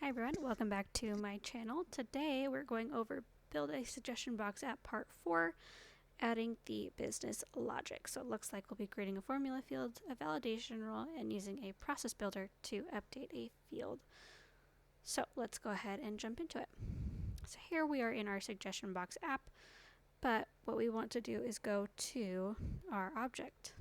Hi everyone, welcome back to my channel. Today we're going over build a suggestion box at part 4, adding the business logic. So it looks like we'll be creating a formula field, a validation rule, and using a process builder to update a field. So let's go ahead and jump into it. So here we are in our suggestion box app, but what we want to do is go to our object.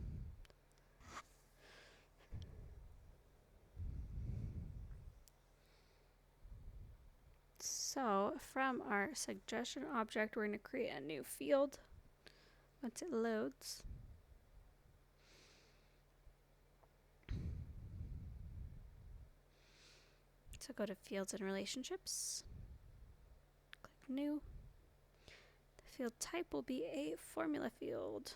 So from our suggestion object, we're going to create a new field once it loads. So go to Fields and Relationships, click New. The field type will be a formula field.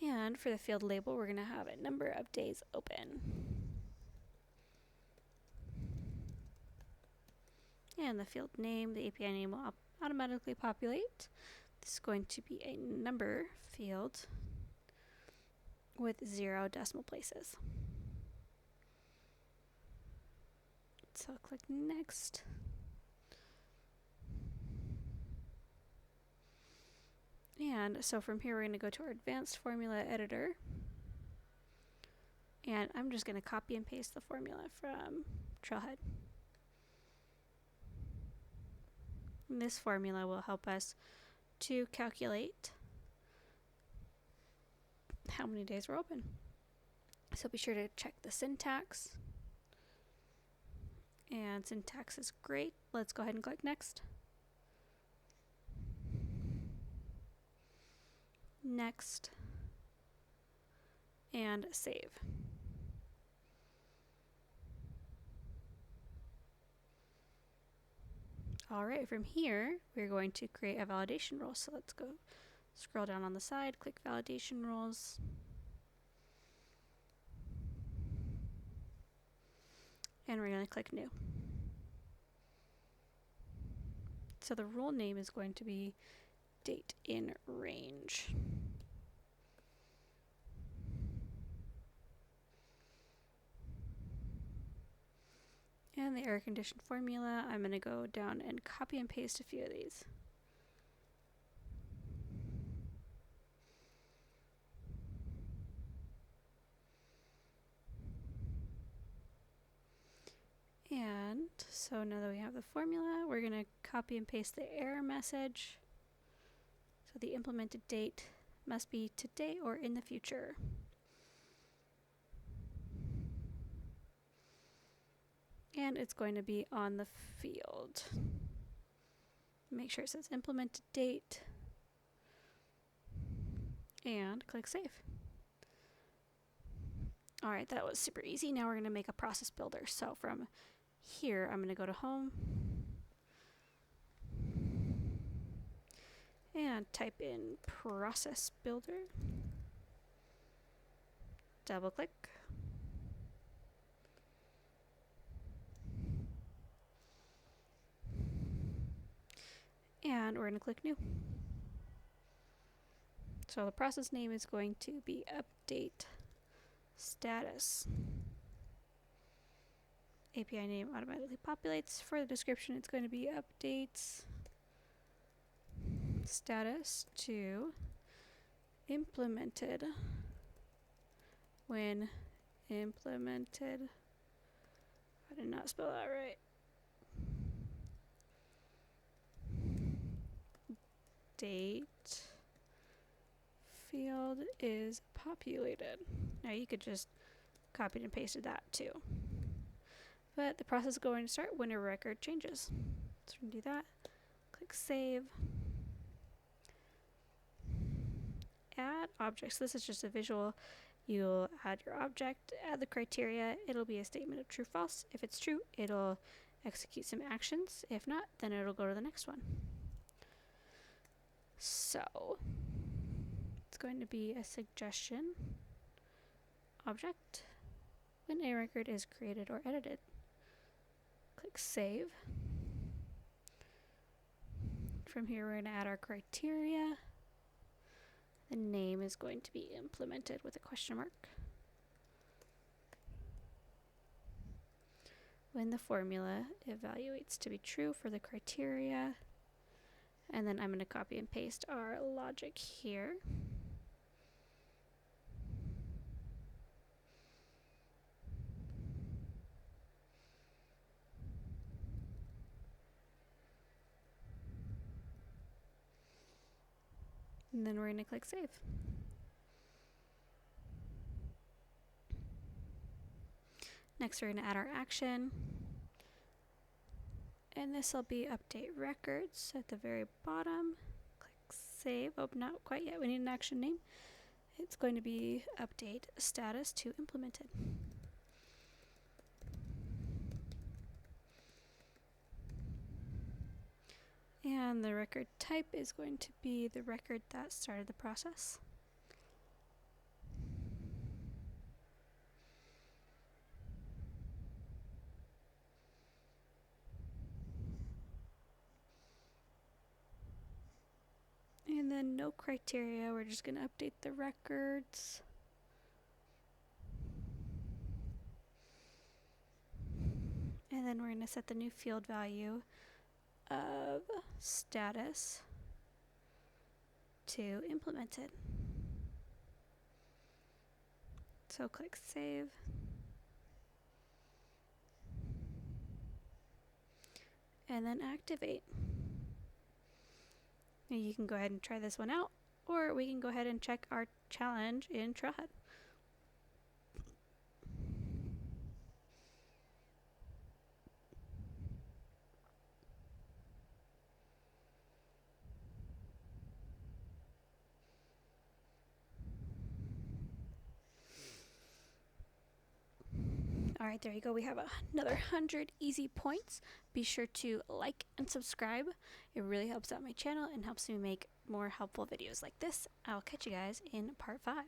And for the field label, we're going to have a number of days open. And the field name, the API name will automatically populate. This is going to be a number field with 0 decimal places. So click Next. And so from here, we're going to go to our advanced formula editor. And I'm just going to copy and paste the formula from Trailhead. And this formula will help us to calculate how many days we're open. So be sure to check the syntax. And syntax is great. Let's go ahead and click Next. Next. And save. Alright, from here, we're going to create a validation rule. So let's go scroll down on the side, click validation rules. And we're going to click New. So the rule name is going to be date in range. And the error condition formula, I'm going to go down and copy and paste a few of these. And so now that we have the formula, we're going to copy and paste the error message. So the implemented date must be today or in the future. And it's going to be on the field. Make sure it says implemented date. And click Save. Alright, that was super easy. Now we're going to make a process builder. So from here, I'm going to go to Home. And type in Process Builder. Double click. And we're going to click New. So the process name is going to be Update Status. API name automatically populates. For the description, it's going to be Updates Status to implemented when implemented. I did not spell that right. Date field is populated. Now you could just copy and pasted that too. But the process is going to start when a record changes. So we're going to do that. Click Save. Add objects. This is just a visual. You'll add your object, add the criteria. It'll be a statement of true false. If it's true, it'll execute some actions. If not, then it'll go to the next one. So it's going to be a suggestion object when a record is created or edited. Click Save. From here, we're going to add our criteria. The name is going to be implemented with a question mark. when the formula evaluates to be true for the criteria. And then I'm going to copy and paste our logic here. And then we're going to click save. Next, we're going to add our action. And this will be update records at the very bottom. Click save. Oh, not quite yet. We need an action name. It's going to be update status to implemented. And the record type is going to be the record that started the process. And then no criteria, we're just going to update the records. And then we're going to set the new field value of status to implemented. So click save. And then activate. Now you can go ahead and try this one out, or we can go ahead and check our challenge in TRAILHEAD. All right, there you go. We have another 100 easy points. Be sure to like and subscribe. It really helps out my channel and helps me make more helpful videos like this. I'll catch you guys in part 5.